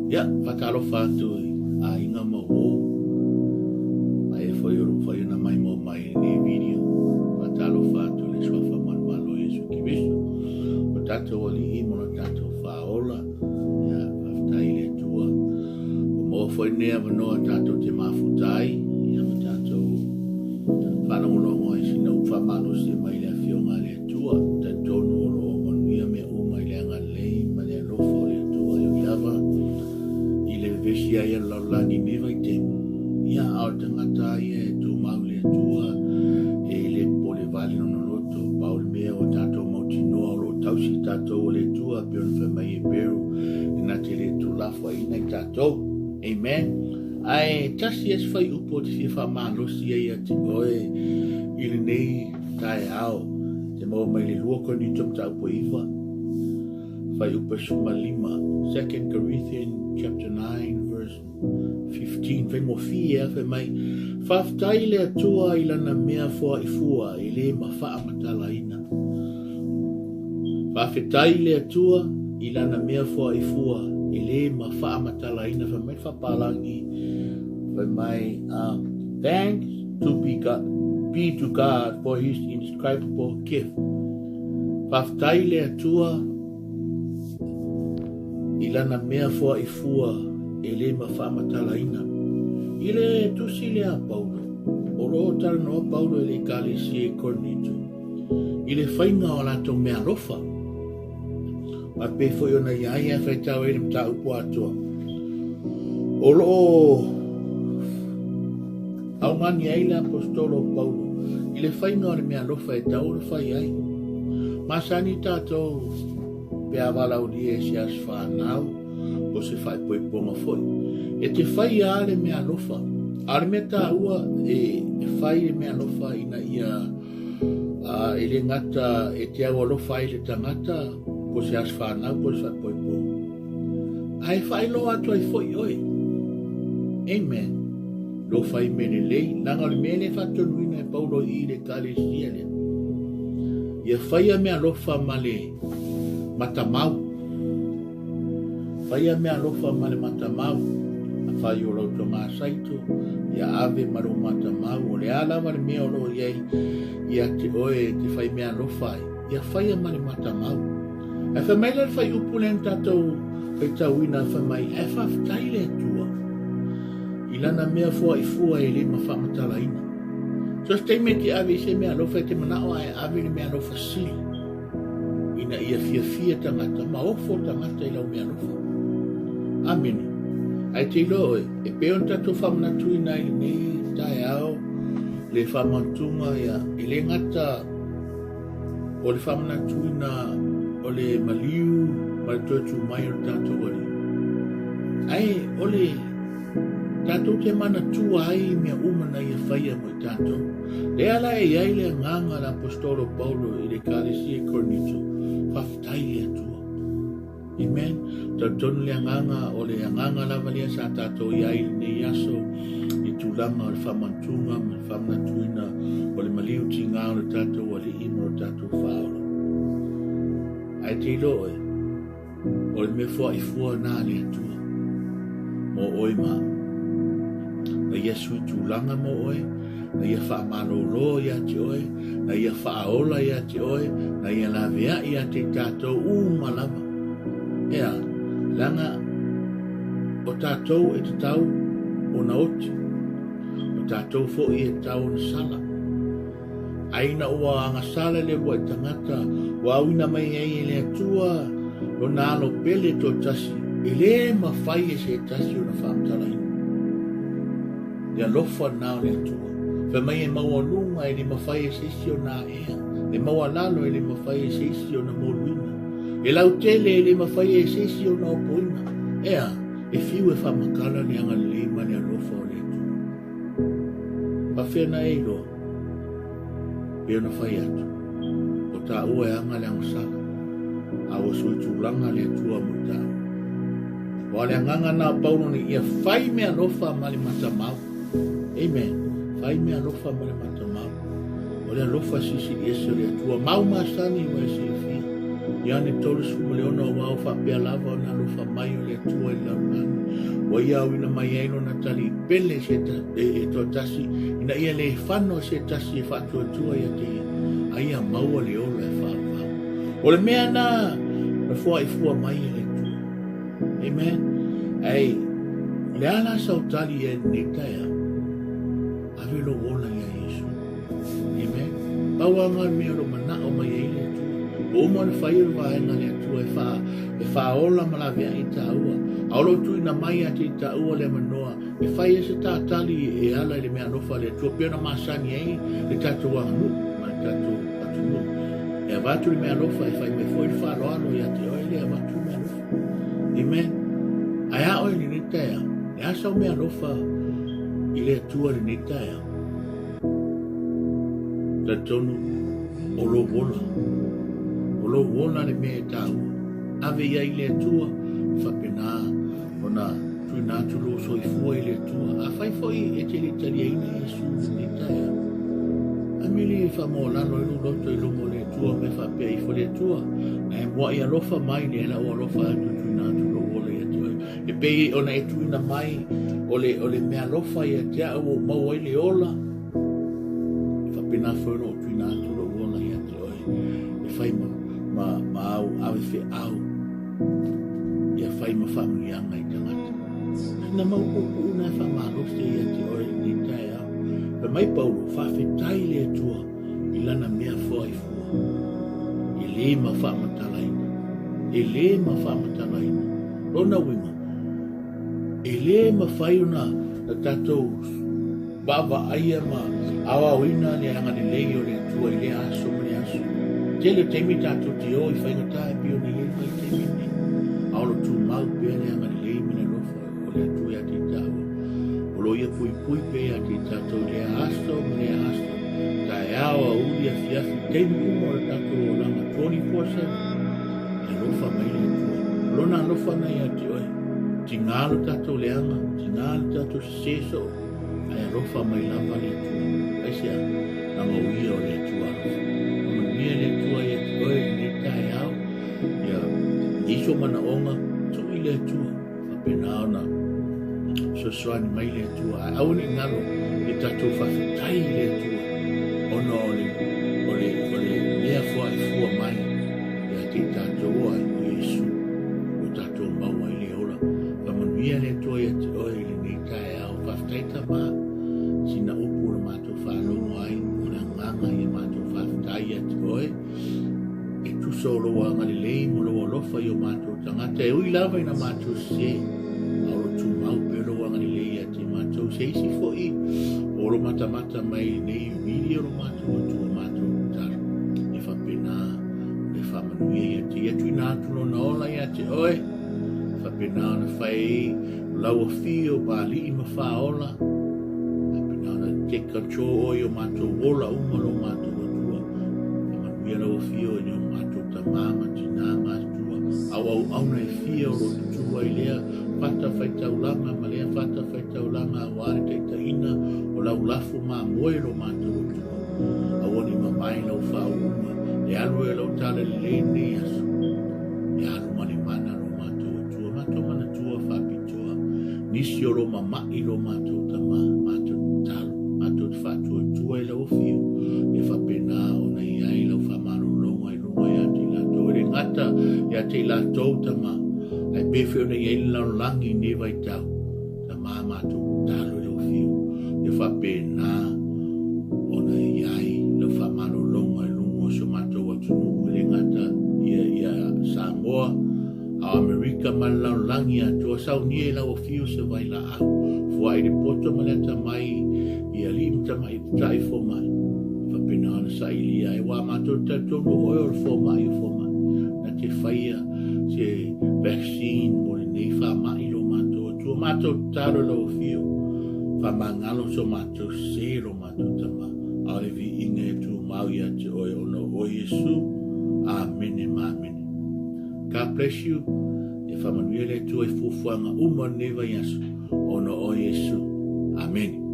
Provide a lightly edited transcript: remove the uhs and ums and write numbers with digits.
Ya, whakaro whātui a inga mo o. Mai e whai na mai mo mai ni video. Whakaro whātui le swafa manualo Yesu ki visu. O tātou ali i mono tātou whaola. Ya, whaftai le tua. O mo whai nea wanoa tātou te mafutai. Ya, ma tātou whanongonongo e sina uwha mano si mai le whionga le tua. Ta tonu o lo manuia me uma i le anga lei. Ma le alofo le tua i o iawa. Vesia ia laulangi me vai temi. Ia ao tangata ia e tu maule tua e le pole vali no loto paul mea o tato mauti noa o tausi tato o le tua pion whamai e peru e na te le tu lafua ina i tato. Amen. Ai tasi es fai upo te si whamanosi ia te oe ili nei tae ao te mau mai le lua Korinito mta upo iwa. Fai upo suma lima 2 Corinthians chapter 9 verse 15 fe mo fia fe mai whaftai le atua i lana mea fua i fua i le mawha matala ina whafetai le atua i lana mea fua i fua i le mawha matala ina fe mai whapalangi fe mai thanks be to God for his indescribable gift. Whaftai le atua i lana mea fua i fua e le mawha matala ina. I le tusi le a Paulo. O roho tala noa Paulo e le kalesi e Korinito. I le whainga o lato mea rofa. Ma pe foi ona iai a whai tau e le mta upo atua. O roho au ngani ai le apostolo Paulo. I le whainga o le mea rofa e tau le whai ai. Masani tātou pe avala o die se as whanau o se whai poi ponga foi. E te whai ale me alofa. Ale me tā ua e whai le me alofa ina ia e le ngata e te au alofa i le tangata po se as whanau po se whai poi ponga. Ai whai lo atu ai foi oi. Amen. Lo whai mene lei. Nanga le mene whatonuina e paulo i le kale siele. Ia whai a me alofa male matamau. Whai a mea lofa male matamau. A whai o lau tonga saito. Ia ave maro matamau. O le ala mare mea o lo iei. Ia te oe te whai mea lofa. Ia whai a male matamau. E wha mai lal whai upulen tatou. Whai tau ina wha mai. E whaftai le tua. I lana mea fua i fua e le ma whamatala ina. So statement i ave se mea lofa te manao e ave le mea lofa sili. Ina ia fia tangata, ma ofo tangata i lau mea lofa. Amen. Ai te ilo e peon tato whamnatu ina i nei tae ao, le whamantunga ia, i le ngata o le whamnatu ina o le maliu, ma le tuatu mai o tato wari. Ai, o le tato te mana tua ai mea umana ia whaia mo tato. Le ala e iai le nganga la apostolo Paulo i le kalesi e Korinito. Whaftai le atua. Amen. Tautonu le anganga o le anganga lava lea sa tātou iai ne yaso i tūlanga o le whamantunga ma le whamanatuina o le maliu tinga o le tātou o le imo o tātou whaola. Ai te iloe o le me fua i fua nā le atua. Mo oi ma. Na Yesu i tūlanga mo oi. Na ia whaamalolo ia te oe, na ia whaaola ia te oe, na ia lavea ia te tātou malama. Ea, langa o tātou e te tau o na oti, o tātou fo i e tau na sala. Aina ua anga sala le wa i tangata, wa awina mai e le atua, o nalo pele to tasi, e le mawhai e se tasi o na whaamtalaina. Ia lofa nao le atua. Fa mai e maua lunga e le mawhai e seisi o nā ea. E maua lalo e le mawhai e seisi o na moluina. E lau tele e le mawhai e seisi o na opoina. Ea, e fiu e whamakala ni anga lima ni alofa o le tu. Pa whiana e ilo. E o na whai atu. O tā ua e anga le angasala. A o sui tūlanga le tua mo tāu. O le anganga nā pauno ni ia whai me alofa ma le matamau. Amen. Whai mea alofa ma le matamau. O le alofa sisi i ese le atua. Mau masani wa ese le fia. Ia ne tolu sumu leona o wau whapea lava o na lufa mai o le tua i launani. Wa ia au ina mai aino na tali pele se e to tasi. Ina ia le whano se tasi e whatua tua ia te ia. Aia maua le ola e whawau. O le mea na fua i fua mai e le tua. Amen. Ai, le ala sau tali e ni taia. Ave lo ona ia Yesu. Amen. Pawanga mea lo mana o mai e le tua. O mo le whaia vaenga le tua e whaola malavea i taua. Aolo tu ina mai ati i taua le manoa. E whaia se tā tali e ala le mea nofa le tua. Pia na masani ei le tatu wanganu. Ma tatu atunu. E avatu le mea nofa e whai me foi wharoano i ati oe le avatu le mea nofa. Amen. Ai a oe ni nitea. E asa o mea nofa i le tua le nitea. Tatonu o lo wola. O lo wola le mea tau. Ave ia i le tua. Whapena o na tuina tulo so i fua i le tua. A whai foi e te le tali aina Yesu le nitea. Amili whamo lano i luloto i lumo le tua me whapea i fo le tua. E mua i alofa mai le ela o alofa atu tuina tulo wola i atu. E pei ona e tuina mai o le mea alofa i atu o maua i le ola. Whapena whono o tuina tulo wola i atu. E whai ma au awe whi au. Ia whai ma whamungianga i tangata. Na mau kuku una whamaloste i atu oi ni tae au. Pe mai paulo whawhetai le tua i lana mea fua i fua. I le ma whamatalaina. I le ma whamatalaina. Rona wima. I le ma whaiuna na tatou baba aia ma awa wina le anga ni lei o le tua i le aso ma le aso. Tele teimi tatou ti o i whaingatai pio ni le mai teimi ni. Aolo tu mau pia le anga ni lei mina lofa o le tua i ati tau. Olo ia pui pe ati tatou le aso ma le aso. Tae awa uli a fiafi teimi umo le tatou o lama 24/7. E lofa mai le tua. Lona lofa na i ati oi. Tingalo tatou le anga, tingalo tatou seso. Ai lofa mai lava le tua. Ai sia, na mauia o le tua. Mauia le tua i ati oi ni tae au. Ia, iso mana onga, tu i le tua. Whapena ona. Sosoani mai le tua. Au ni ngalo, i tatou whawhetai le tua. Ono o le mea fua i fua mai. Ia te tatou ai o Yesu. O tatou maua i le ola. Whamanuia le tua i ati oi le ni tae au. Whawhetai ta maa. Sina upu o le mātou whanongo ai. O le nganga i mātou whawhetai i ati oi. E tuso o loa ngari lei mo loa lofa i o mātou tangata. E ui lava i na mātou se. Aoro tu mau pe loa ngari lei ati mātou se isi fo i. O lo mata mai nei umili o lo mātou o tu o mātou taro. E whapena, e whamanuia i ati. E tui nātuno na ola i ati oi. Whapena na whai lau a fio bali i ma whaola. Whapena na take control o mātou wola uma lo mātou o tua. Whamanuia lau a fio i o mātou ta māma tina mātua. Au na e fio lo tua i lea. Fata whai taulanga, ma lea fata whai taulanga a ware te taina o lau lafu mā moe lo mātou o tua. Awoni ma mai lau whauma, e alu e lau tala le ne asu. E alu mani mana lo mātou o tua, mātou mana tua whapitoa. Nisi o lo ma mai lo mātou ta mā, mātou talo, mātou te whatua tua i lau fio. E whapena o na iai lau whamaro longa i lunga i ati lato. E ngata i ati lato ta mā. Ai befe ona i eila langi ne vai tau. Ta mātou talo lau fio. E whapena ona i ai lau whamano longa i lungo so mātou atunu. E ngata ia Samoa. A Amerika ma lau langi atua. Sau nie lau fio se vai la au. Fua i repoto ma leta mai. Ia limta mai tai fo mai. Whapena ona sa ilia. E wā mātou tatonu oil fo mai fo mai. Na te whaia se vaccine mo le nei whamai lo mātou. Tua mātou taro lau fio. Whamangalo so mātou se lo mātou tama. Aore vi inga e tu mau ia te oi ono o Yesu. Amen e mamene. God bless you. E whamanuia le tu e fufuanga uma neva yasu. Ono o Yesu. Amen.